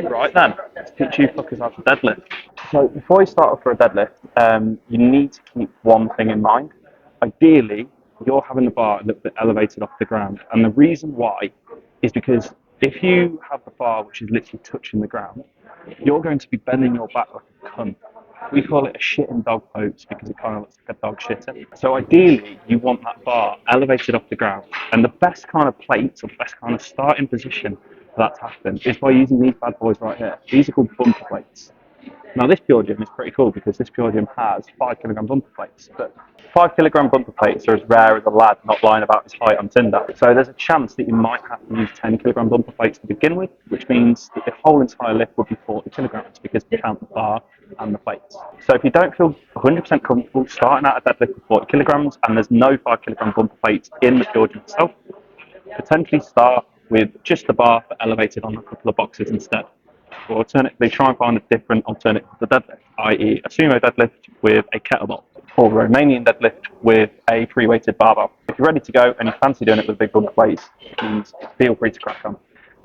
Right then, let's teach you fuckers how to deadlift. So before you start off for a deadlift, you need to keep one thing in mind. Ideally, you're having the bar a little bit elevated off the ground, and the reason why is because if you have the bar which is literally touching the ground, you're going to be bending your back like a cunt. We call it a shitting dog pose because it kind of looks like a dog shitting. So ideally, you want that bar elevated off the ground, and the best kind of plates or best kind of starting position for that to happen is by using these bad boys right here. These are called bumper plates. Now this Pure Gym is pretty cool because this Pure Gym has 5 kilogram bumper plates, but 5 kilogram bumper plates are as rare as a lad not lying about his height on Tinder. So there's a chance that you might have to use 10 kilogram bumper plates to begin with, which means that the whole entire lift would be 40 kilograms because we count the bar and the plates. So if you don't feel 100% comfortable starting out a deadlift with 40 kilograms and there's no 5 kilogram bumper plates in the Pure Gym itself, potentially start with just the bar but elevated on a couple of boxes instead. Or alternatively, try and find a different alternative to the deadlift, i.e. a sumo deadlift with a kettlebell, or a Romanian deadlift with a free-weighted barbell. If you're ready to go and you fancy doing it with big bumper plates, please feel free to crack on.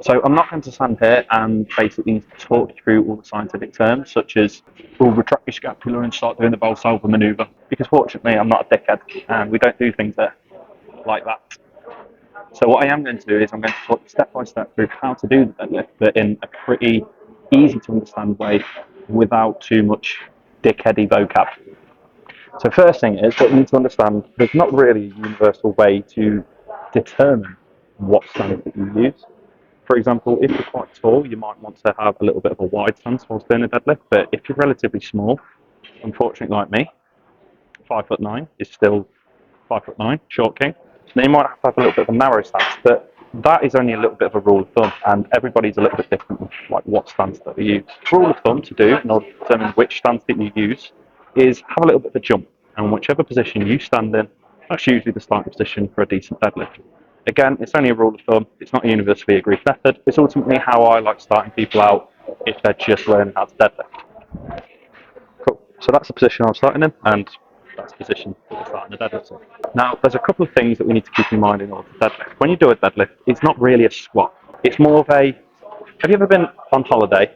So I'm not going to stand here and basically talk you through all the scientific terms, such as, retract your scapula and start doing the Valsalva manoeuvre, because fortunately I'm not a dickhead, and we don't do things there like that. So what I am going to do is I'm going to talk you step by step through how to do the deadlift, but in a pretty easy to understand way without too much dickheady vocab. So first thing is, what you need to understand, there's not really a universal way to determine what stance that you use. For example, if you're quite tall, you might want to have a little bit of a wide stance whilst doing a deadlift, but if you're relatively small, unfortunately like me, 5'9" is still 5'9", short king. Then you might have a little bit of a narrow stance, but that is only a little bit of a rule of thumb, and everybody's a little bit different with like what stance that they use. Rule of thumb to do in order to determine which stance that you use is have a little bit of a jump, and whichever position you stand in, that's usually the starting position for a decent deadlift. Again, it's only a rule of thumb. It's not a universally agreed method. It's ultimately how I like starting people out if they're just learning how to deadlift. Cool. So that's the position I'm starting in, and that's the position that we're starting the deadlift in. Now, there's a couple of things that we need to keep in mind in order to deadlift. When you do a deadlift, it's not really a squat. It's more of a, have you ever been on holiday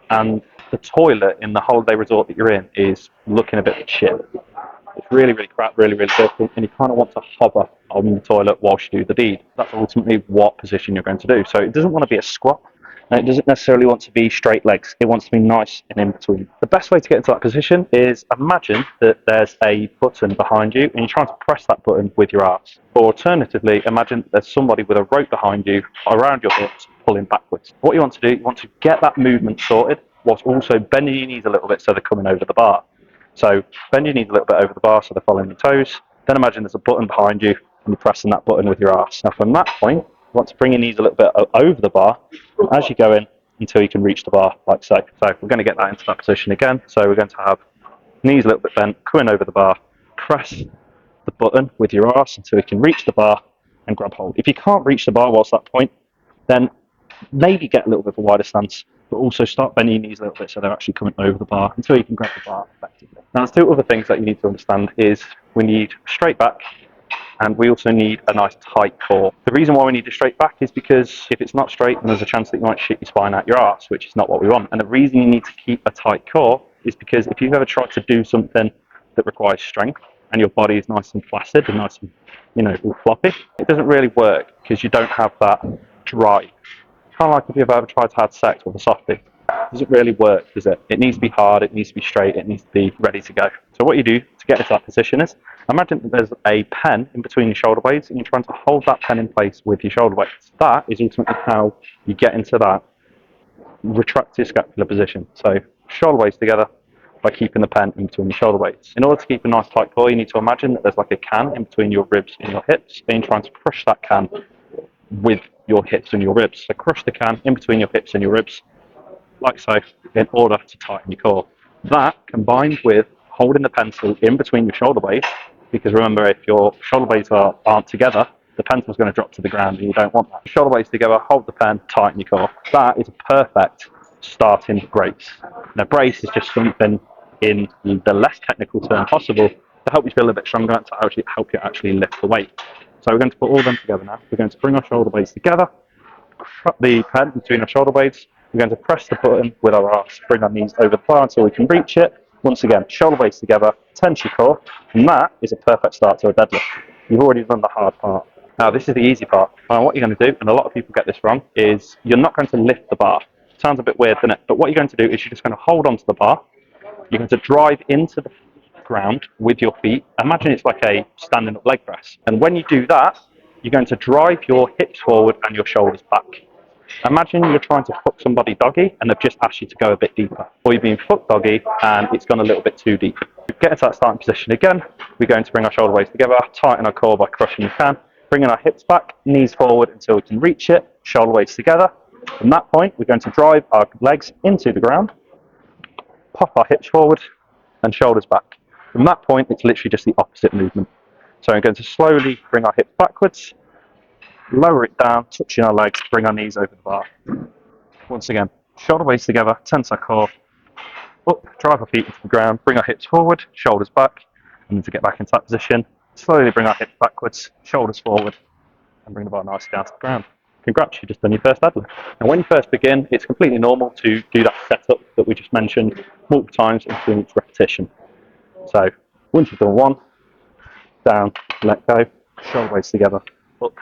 and the toilet in the holiday resort that you're in is looking a bit shit? It's really, really crap, really, really dirty, and you kind of want to hover on the toilet whilst you do the deed. That's ultimately what position you're going to do. So it doesn't want to be a squat, and it doesn't necessarily want to be straight legs. It wants to be nice and in between. The best way to get into that position is imagine that there's a button behind you, and you're trying to press that button with your arse. Or alternatively, imagine there's somebody with a rope behind you, around your hips, pulling backwards. What you want to do, you want to get that movement sorted, whilst also bending your knees a little bit so they're coming over the bar. So bend your knees a little bit over the bar so they're following your toes. Then imagine there's a button behind you and you're pressing that button with your arse. Now from that point, you want to bring your knees a little bit over the bar as you go in until you can reach the bar like so. So we're going to get that into that position again. So we're going to have knees a little bit bent, coming over the bar, press the button with your arse until you can reach the bar and grab hold. If you can't reach the bar whilst that point, then maybe get a little bit of a wider stance, but also start bending your knees a little bit so they're actually coming over the bar until you can grab the bar effectively. Now, there's two other things that you need to understand is we need straight back and we also need a nice tight core. The reason why we need a straight back is because if it's not straight, then there's a chance that you might shit your spine out your arse, which is not what we want. And the reason you need to keep a tight core is because if you've ever tried to do something that requires strength and your body is nice and flaccid and nice and, all floppy, it doesn't really work because you don't have that drive. Kind of like if you've ever tried to have sex with a softie. It doesn't really work, does it? It needs to be hard, it needs to be straight, it needs to be ready to go. So what you do to get into that position is, imagine that there's a pen in between your shoulder blades and you're trying to hold that pen in place with your shoulder blades. That is ultimately how you get into that retracted scapular position. So shoulder blades together by keeping the pen in between your shoulder blades. In order to keep a nice tight core, you need to imagine that there's like a can in between your ribs and your hips, and you're trying to crush that can with your hips and your ribs. So crush the can in between your hips and your ribs, like so, in order to tighten your core. That, combined with holding the pencil in between your shoulder blades, because remember, if your shoulder blades aren't together, the pencil's going to drop to the ground and you don't want that. Shoulder blades together, hold the pen, tighten your core. That is a perfect starting brace. Now, brace is just something in the less technical term possible to help you feel a bit stronger and to actually help you actually lift the weight. So we're going to put all of them together now. We're going to bring our shoulder blades together, put the pen between our shoulder blades, We're going to press the button with our arse, bring our knees over the bar until we can reach it. Once again, shoulder blades together, tense your core, and that is a perfect start to a deadlift. You've already done the hard part. Now, this is the easy part. What you're going to do, and a lot of people get this wrong, is you're not going to lift the bar. Sounds a bit weird, doesn't it? But what you're going to do is you're just going to hold onto the bar. You're going to drive into the ground with your feet. Imagine it's like a standing up leg press. And when you do that, you're going to drive your hips forward and your shoulders back. Imagine you're trying to fuck somebody doggy and they've just asked you to go a bit deeper. Or you're being fucked doggy and it's gone a little bit too deep. Get into that starting position again. We're going to bring our shoulder blades together, tighten our core by crushing the can, bringing our hips back, knees forward until we can reach it, shoulder blades together. From that point, we're going to drive our legs into the ground, pop our hips forward and shoulders back. From that point, it's literally just the opposite movement. So I'm going to slowly bring our hips backwards, lower it down, touching our legs, bring our knees over the bar. Once again, shoulder blades together, tense our core, up, drive our feet into the ground, bring our hips forward, shoulders back, and then to get back into that position, slowly bring our hips backwards, shoulders forward, and bring the bar nicely down to the ground. Congrats, you've just done your first deadlift. And when you first begin, it's completely normal to do that setup that we just mentioned multiple times in between each repetition. So once you've done one, down, let go, shoulder blades together, up,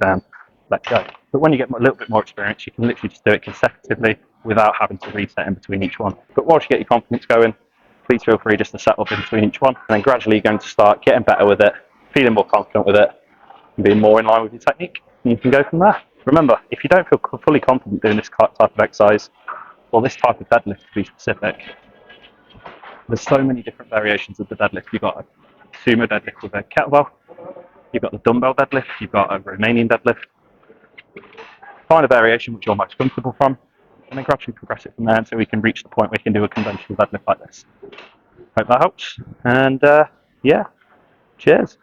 down, let go. But when you get a little bit more experience, you can literally just do it consecutively without having to reset in between each one. But whilst you get your confidence going, please feel free just to set up in between each one, and then gradually you're going to start getting better with it, feeling more confident with it, and being more in line with your technique, and you can go from there. Remember, if you don't feel fully confident doing this type of exercise, or this type of deadlift to be specific, there's so many different variations of the deadlift. You've got a sumo deadlift with a kettlebell, you've got the dumbbell deadlift, you've got a Romanian deadlift. Find a variation which you're most comfortable from, and then gradually progress it from there until we can reach the point where we can do a conventional deadlift like this. Hope that helps, and yeah, cheers.